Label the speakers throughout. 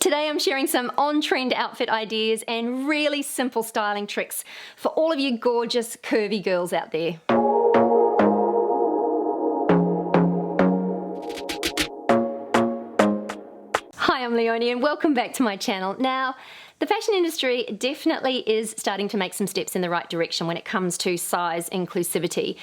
Speaker 1: Today I'm sharing some on-trend outfit ideas and really simple styling tricks for all of you gorgeous curvy girls out there. Hi, I'm Leonie and welcome back to my channel. Now, the fashion industry definitely is starting to make some steps in the right direction when it comes to size inclusivity.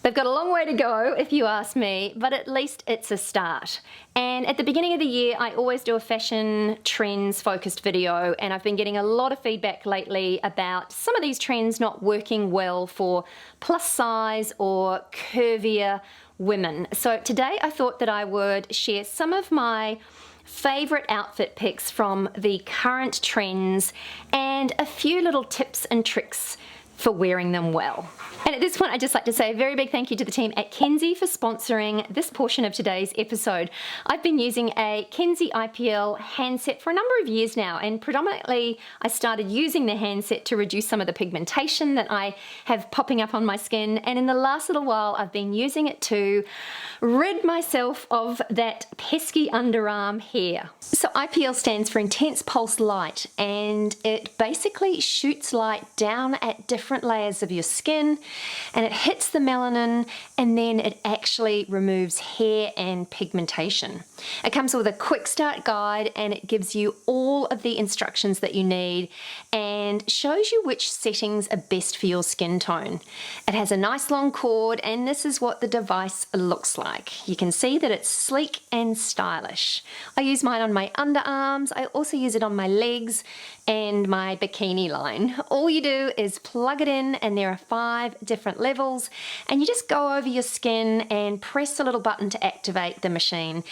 Speaker 1: They've got a long way to go if you ask me, but at least it's a start. And at the beginning of the year, I always do a fashion trends focused video, and I've been getting a lot of feedback lately about some of these trends not working well for plus size or curvier women. So today I thought that I would share some of my favorite outfit picks from the current trends and a few little tips and tricks for wearing them well. And at this point, I'd just like to say a very big thank you to the team at Kenzie for sponsoring this portion of today's episode. I've been using a Kenzie IPL handset for a number of years now, and predominantly I started using the handset to reduce some of the pigmentation that I have popping up on my skin, and in the last little while I've been using it to rid myself of that pesky underarm hair. So IPL stands for Intense Pulse Light, and it basically shoots light down at different layers of your skin, and it hits the melanin, and then it actually removes hair and pigmentation. It comes with a quick start guide, and it gives you all of the instructions that you need and shows you which settings are best for your skin tone. It has a nice long cord, and this is what the device looks like. You can see that it's sleek and stylish. I use mine on my underarms. I also use it on my legs and my bikini line. All you do is plug it in, and there are 5 different levels, and you just go over your skin and press a little button to activate the machine.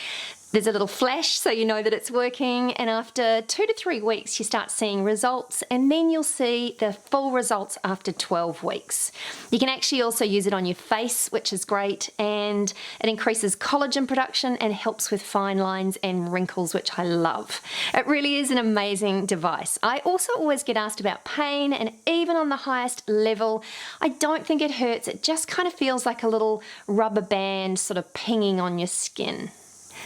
Speaker 1: There's a little flash so you know that it's working, and after 2 to 3 weeks you start seeing results, and then you'll see the full results after 12 weeks. You can actually also use it on your face, which is great, and it increases collagen production and helps with fine lines and wrinkles, which I love. It really is an amazing device. I also always get asked about pain, and even on the highest level, I don't think it hurts. It just kind of feels like a little rubber band sort of pinging on your skin.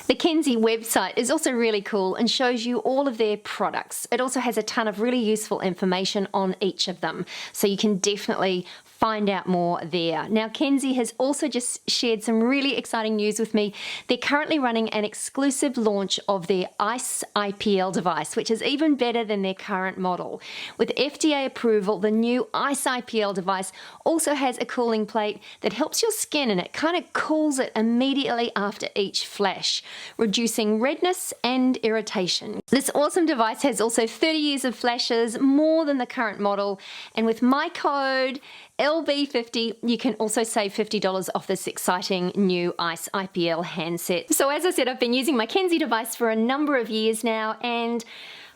Speaker 1: The Kenzie website is also really cool and shows you all of their products. It also has a ton of really useful information on each of them, so you can definitely find out more there. Now, Kenzie has also just shared some really exciting news with me. They're currently running an exclusive launch of their Ice IPL device, which is even better than their current model. With FDA approval, the new Ice IPL device also has a cooling plate that helps your skin, and it kind of cools it immediately after each flash, reducing redness and irritation. This awesome device has also 30 years of flashes, more than the current model, and with my code LB50, you can also save $50 off this exciting new Ice IPL handset. So as I said, I've been using my Kenzie device for a number of years now, and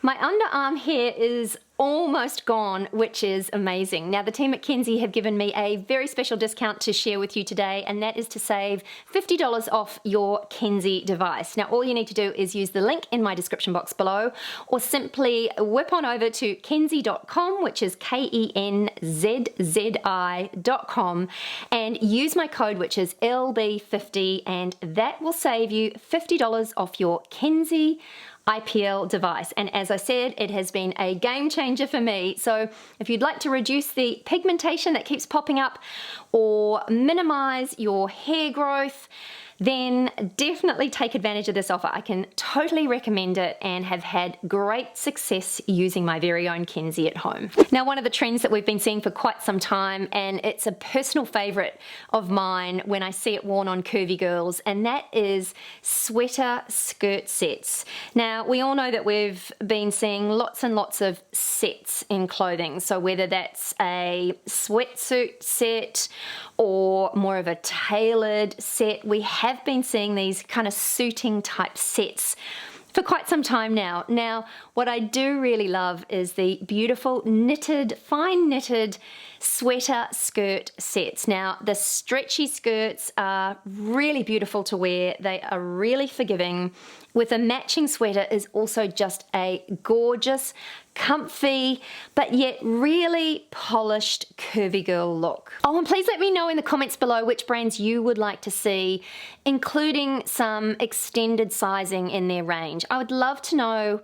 Speaker 1: my underarm hair is almost gone, which is amazing. Now, the team at Kenzie have given me a very special discount to share with you today, and that is to save $50 off your Kenzie device. Now, all you need to do is use the link in my description box below, or simply whip on over to kenzie.com, which is KENZZI.com, and use my code, which is LB50, and that will save you $50 off your Kenzie IPL device. And as I said, it has been a game changer for me. So if you'd like to reduce the pigmentation that keeps popping up or minimize your hair growth, then definitely take advantage of this offer. I can totally recommend it and have had great success using my very own Kenzie at home. Now, one of the trends that we've been seeing for quite some time, and it's a personal favorite of mine when I see it worn on curvy girls, and that is sweater skirt sets. Now, we all know that we've been seeing lots and lots of sets in clothing. So whether that's a sweatsuit set or more of a tailored set, we have been seeing these kind of suiting type sets for quite some time now. Now, what I do really love is the beautiful knitted, fine knitted sweater skirt sets. Now, the stretchy skirts are really beautiful to wear. They are really forgiving. With a matching sweater is also just a gorgeous, comfy, but yet really polished curvy girl look. Oh, and please let me know in the comments below which brands you would like to see, including some extended sizing in their range. I would love to know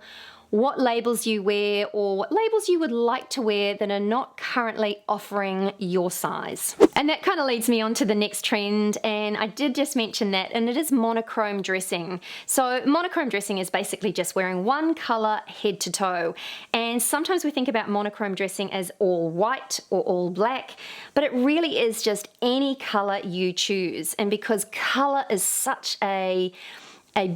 Speaker 1: what labels you wear or what labels you would like to wear that are not currently offering your size. And that kind of leads me on to the next trend, and I did just mention that, and it is monochrome dressing. So monochrome dressing is basically just wearing one color head to toe, and sometimes we think about monochrome dressing as all white or all black, but it really is just any color you choose. And because color is such a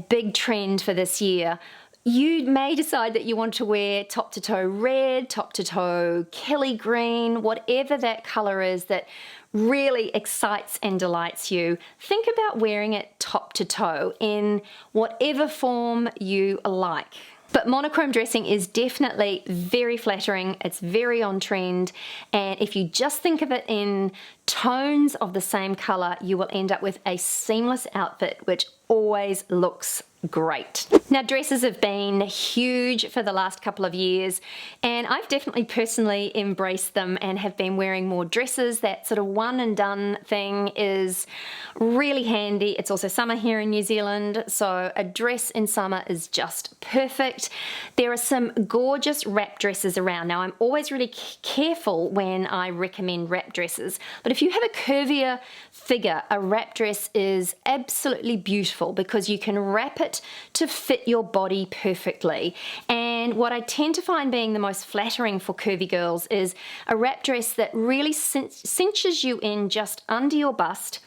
Speaker 1: big trend for this year, you may decide that you want to wear top to toe red, top to toe Kelly green, whatever that color is that really excites and delights you. Think about wearing it top to toe in whatever form you like. But monochrome dressing is definitely very flattering, it's very on trend, and if you just think of it in tones of the same color, you will end up with a seamless outfit which always looks great. Now, dresses have been huge for the last couple of years, and I've definitely personally embraced them and have been wearing more dresses. That sort of one and done thing is really handy. It's also summer here in New Zealand, so a dress in summer is just perfect. There are some gorgeous wrap dresses around. Now, I'm always really careful when I recommend wrap dresses, but if you have a curvier figure, a wrap dress is absolutely beautiful because you can wrap it to fit your body perfectly. And what I tend to find being the most flattering for curvy girls is a wrap dress that really cinches you in just under your bust.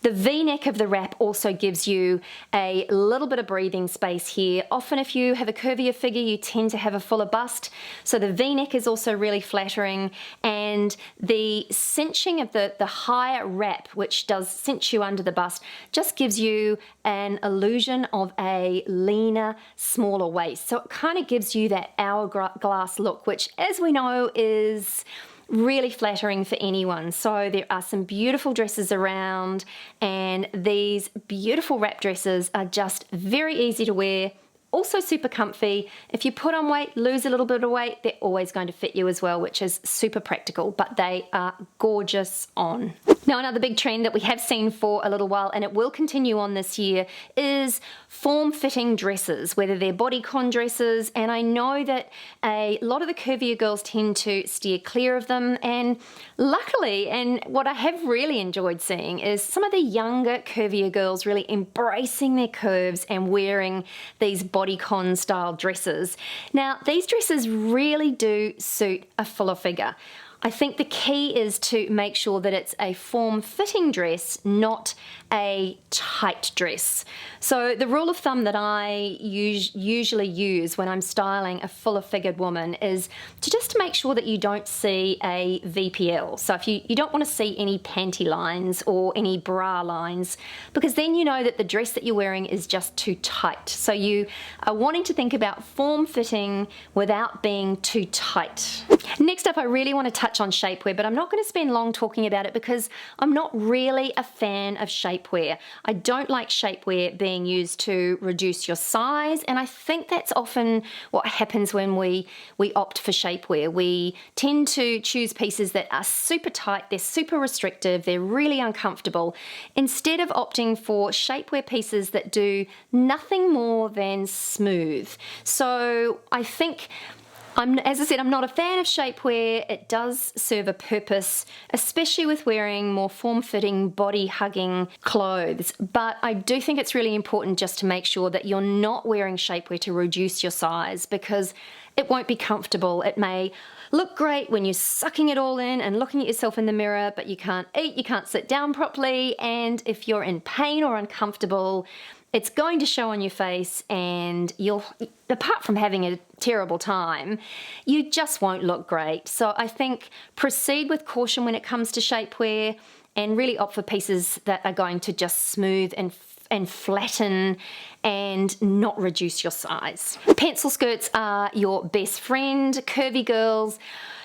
Speaker 1: The V-neck of the wrap also gives you a little bit of breathing space here. Often if you have a curvier figure, you tend to have a fuller bust, so the V-neck is also really flattering, and the cinching of the higher wrap, which does cinch you under the bust, just gives you an illusion of a leaner, smaller waist. So it kind of gives you that hourglass look, which, as we know, is really flattering for anyone. So there are some beautiful dresses around, and these beautiful wrap dresses are just very easy to wear, also super comfy. If you put on weight, lose a little bit of weight, they're always going to fit you as well, which is super practical, but they are gorgeous on. Now, another big trend that we have seen for a little while, and it will continue on this year, is form-fitting dresses, whether they're bodycon dresses, and I know that a lot of the curvier girls tend to steer clear of them, and luckily, and what I have really enjoyed seeing is some of the younger, curvier girls really embracing their curves and wearing these bodycon style dresses. Now, these dresses really do suit a fuller figure. I think the key is to make sure that it's a form-fitting dress, not a tight dress. So the rule of thumb that I usually use when I'm styling a fuller figured woman is to just make sure that you don't see a VPL. So if you don't want to see any panty lines or any bra lines, because then you know that the dress that you're wearing is just too tight. So you are wanting to think about form-fitting without being too tight. Next up, I really want to touch on shapewear, but I'm not going to spend long talking about it because I'm not really a fan of shapewear. I don't like shapewear being used to reduce your size, and I think that's often what happens when we opt for shapewear. We tend to choose pieces that are super tight, they're super restrictive, they're really uncomfortable, instead of opting for shapewear pieces that do nothing more than smooth. So I think, as I said, I'm not a fan of shapewear. It does serve a purpose, especially with wearing more form-fitting, body-hugging clothes. But I do think it's really important just to make sure that you're not wearing shapewear to reduce your size, because it won't be comfortable. It may look great when you're sucking it all in and looking at yourself in the mirror, but you can't eat, you can't sit down properly, and if you're in pain or uncomfortable, it's going to show on your face, and you'll, apart from having a terrible time, you just won't look great. So I think proceed with caution when it comes to shapewear, and really opt for pieces that are going to just smooth and flatten and not reduce your size. Pencil skirts are your best friend. Curvy girls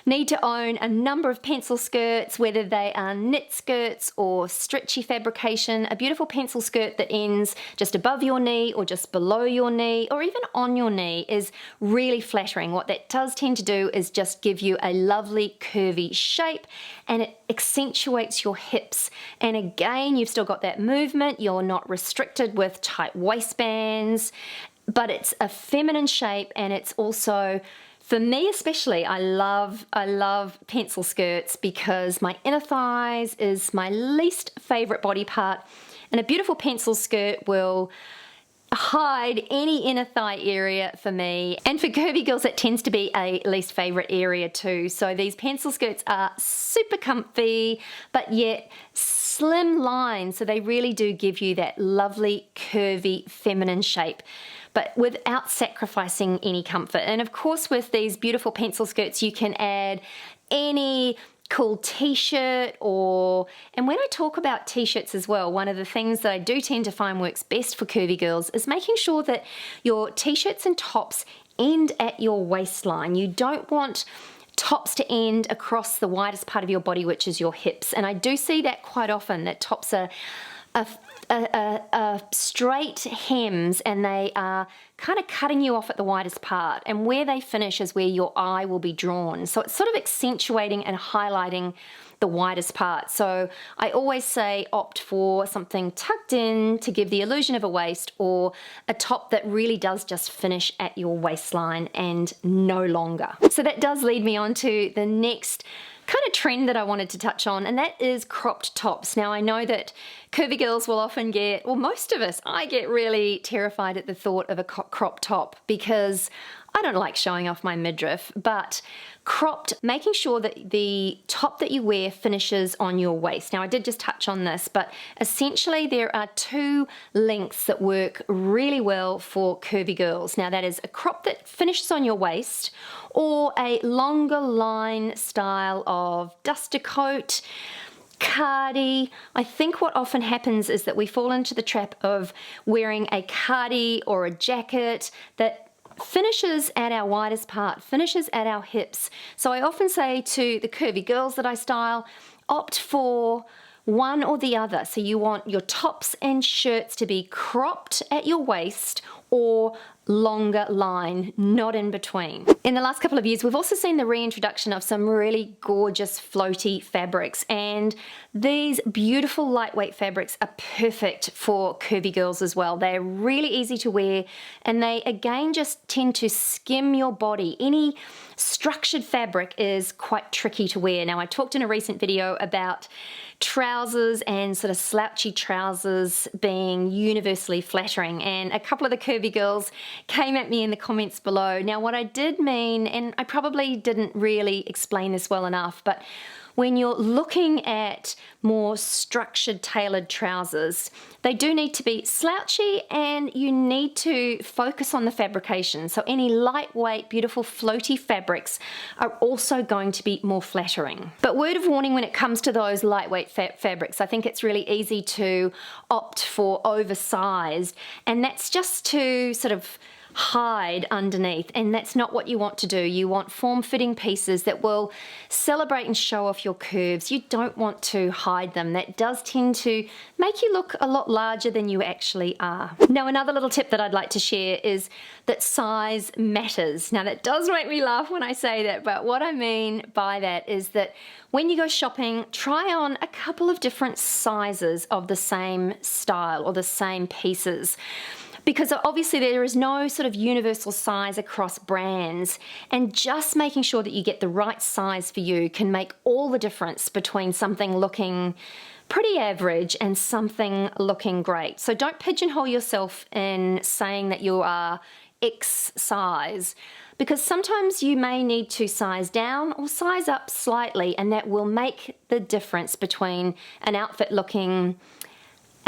Speaker 1: need to own a number of pencil skirts, whether they are knit skirts or stretchy fabrication. A beautiful pencil skirt that ends just above your knee or just below your knee or even on your knee is really flattering. What that does tend to do is just give you a lovely curvy shape, and it accentuates your hips. And again, you've still got that movement. You're not restricted with tight waistbands. but it's a feminine shape, and it's also, for me especially, I love pencil skirts because my inner thighs is my least favorite body part, and a beautiful pencil skirt will hide any inner thigh area for me. And for curvy girls, it tends to be a least favorite area too. So these pencil skirts are super comfy, but yet slim line, so they really do give you that lovely curvy feminine shape, but without sacrificing any comfort. And of course, with these beautiful pencil skirts, you can add any cool t-shirt, and when I talk about t-shirts as well, one of the things that I do tend to find works best for curvy girls is making sure that your t-shirts and tops end at your waistline. You don't want tops to end across the widest part of your body, which is your hips. And I do see that quite often, that tops are straight hems, and they are kind of cutting you off at the widest part, and where they finish is where your eye will be drawn. So it's sort of accentuating and highlighting the widest part. So I always say opt for something tucked in to give the illusion of a waist, or a top that really does just finish at your waistline and no longer. So that does lead me on to the next kind of trend that I wanted to touch on, and that is cropped tops. Now I know that curvy girls will often get, well, most of us, I get really terrified at the thought of a crop top because I don't like showing off my midriff, but cropped, making sure that the top that you wear finishes on your waist. Now I did just touch on this, but essentially there are two lengths that work really well for curvy girls. Now that is a crop that finishes on your waist, or a longer line style of duster coat, cardi. I think what often happens is that we fall into the trap of wearing a cardi or a jacket that finishes at our widest part, finishes at our hips. So I often say to the curvy girls that I style, opt for one or the other. So you want your tops and shirts to be cropped at your waist or longer line, not in between. In the last couple of years, we've also seen the reintroduction of some really gorgeous floaty fabrics, and these beautiful lightweight fabrics are perfect for curvy girls as well. They're really easy to wear, and they again just tend to skim your body. Any structured fabric is quite tricky to wear. Now I talked in a recent video about trousers and sort of slouchy trousers being universally flattering, and a couple of the curvy girls came at me in the comments below. Now what I did mean, and I probably didn't really explain this well enough, but when you're looking at more structured tailored trousers, they do need to be slouchy, and you need to focus on the fabrication. So any lightweight, beautiful floaty fabrics are also going to be more flattering. But word of warning when it comes to those lightweight fabrics, I think it's really easy to opt for oversized, and that's just to sort of hide underneath, and that's not what you want to do. You want form-fitting pieces that will celebrate and show off your curves. You don't want to hide them. That does tend to make you look a lot larger than you actually are. Now another little tip that I'd like to share is that size matters. Now that does make me laugh when I say that, but what I mean by that is that when you go shopping, try on a couple of different sizes of the same style or the same pieces, because obviously there is no sort of universal size across brands, and just making sure that you get the right size for you can make all the difference between something looking pretty average and something looking great. So don't pigeonhole yourself in saying that you are X size, because sometimes you may need to size down or size up slightly, and that will make the difference between an outfit looking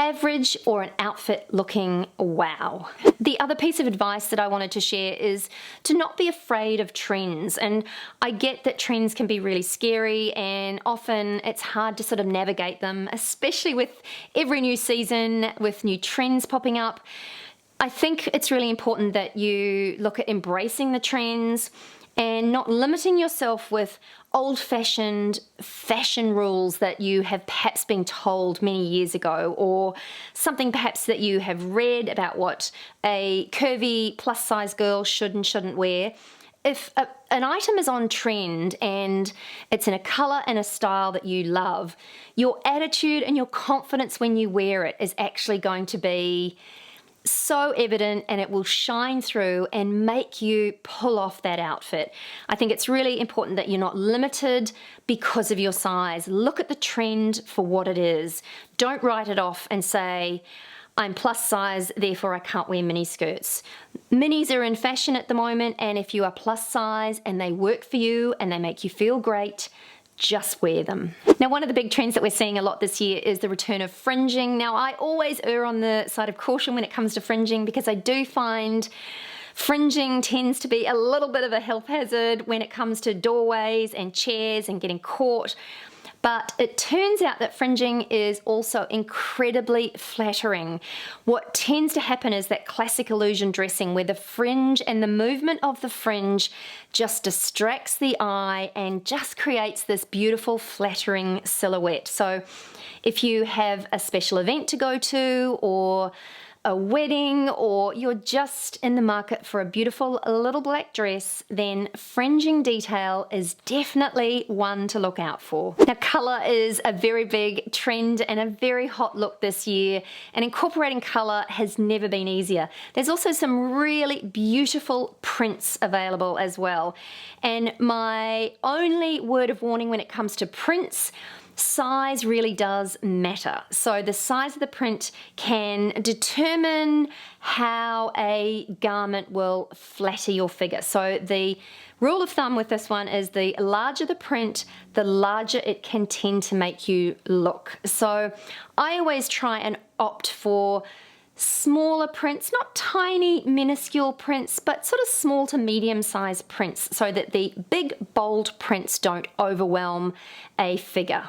Speaker 1: average or an outfit looking wow. The other piece of advice that I wanted to share is to not be afraid of trends. And I get that trends can be really scary, and often it's hard to sort of navigate them, especially with every new season, with new trends popping up. I think it's really important that you look at embracing the trends and not limiting yourself with old-fashioned fashion rules that you have perhaps been told many years ago, or something perhaps that you have read about what a curvy plus-size girl should and shouldn't wear. If an item is on trend and it's in a color and a style that you love, your attitude and your confidence when you wear it is actually going to be so evident and it will shine through and make you pull off that outfit. I think it's really important that you're not limited because of your size. Look at the trend for what it is. Don't write it off and say, I'm plus size, therefore I can't wear mini skirts. Minis are in fashion at the moment, and if you are plus size and they work for you and they make you feel great, just wear them. Now, one of the big trends that we're seeing a lot this year is the return of fringing. Now, I always err on the side of caution when it comes to fringing because I do find fringing tends to be a little bit of a health hazard when it comes to doorways and chairs and getting caught. But it turns out that fringing is also incredibly flattering. What tends to happen is that classic illusion dressing where the fringe and the movement of the fringe just distracts the eye and just creates this beautiful flattering silhouette. So if you have a special event to go to, or a wedding, or you're just in the market for a beautiful little black dress, then fringing detail is definitely one to look out for. Now, colour is a very big trend and a very hot look this year, and incorporating colour has never been easier. There's also some really beautiful prints available as well. And my only word of warning when it comes to prints, size really does matter. So the size of the print can determine how a garment will flatter your figure. So the rule of thumb with this one is the larger the print, the larger it can tend to make you look. So I always try and opt for smaller prints, not tiny minuscule prints, but sort of small to medium sized prints so that the big bold prints don't overwhelm a figure.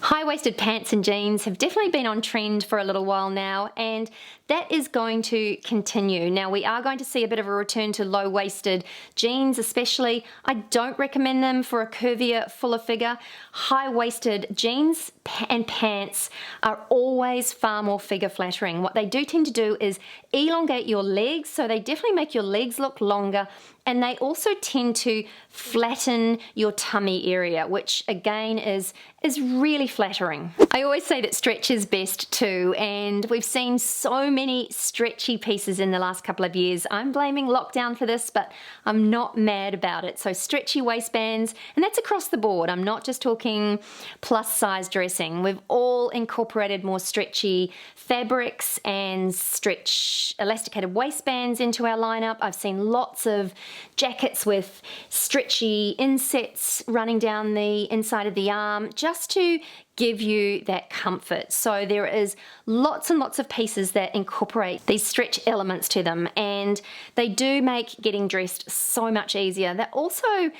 Speaker 1: High-waisted pants and jeans have definitely been on trend for a little while now, and that is going to continue. Now, we are going to see a bit of a return to low-waisted jeans especially. I don't recommend them for a curvier, fuller figure. High-waisted jeans and pants are always far more figure flattering. What they do tend to do is elongate your legs, so they definitely make your legs look longer, and they also tend to flatten your tummy area, which again is really flattering. I always say that stretch is best too, and we've seen so many stretchy pieces in the last couple of years. I'm blaming lockdown for this, but I'm not mad about it. So stretchy waistbands, and that's across the board. I'm not just talking plus size dressing. We've all incorporated more stretchy fabrics and stretch elasticated waistbands into our lineup. I've seen lots of jackets with stretchy insets running down the inside of the arm just to give you that comfort. So there is lots and lots of pieces that incorporate these stretch elements to them, and they do make getting dressed so much easier. They're also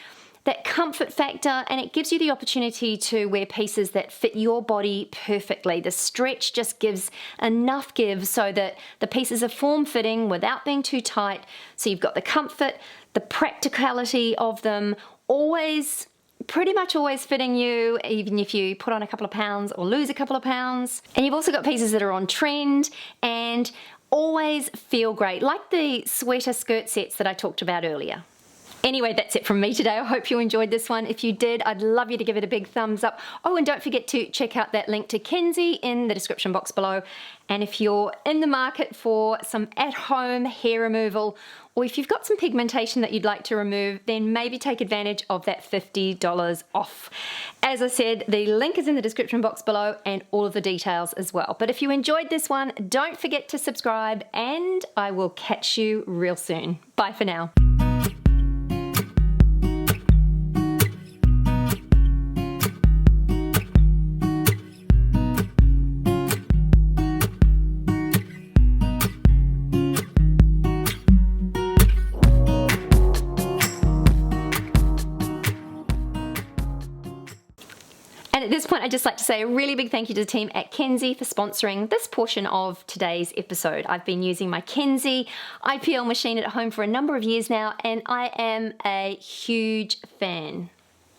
Speaker 1: that comfort factor, and it gives you the opportunity to wear pieces that fit your body perfectly. The stretch just gives enough give so that the pieces are form-fitting without being too tight. So you've got the comfort, the practicality of them, pretty much always fitting you, even if you put on a couple of pounds or lose a couple of pounds. And you've also got pieces that are on trend and always feel great, like the sweater skirt sets that I talked about earlier. Anyway, that's it from me today. I hope you enjoyed this one. If you did, I'd love you to give it a big thumbs up. Oh, and don't forget to check out that link to Kenzie in the description box below. And if you're in the market for some at-home hair removal, or if you've got some pigmentation that you'd like to remove, then maybe take advantage of that $50 off. As I said, the link is in the description box below and all of the details as well. But if you enjoyed this one, don't forget to subscribe, and I will catch you real soon. Bye for now. And at this point, I'd just like to say a really big thank you to the team at Kenzie for sponsoring this portion of today's episode. I've been using my Kenzie IPL machine at home for a number of years now, and I am a huge fan.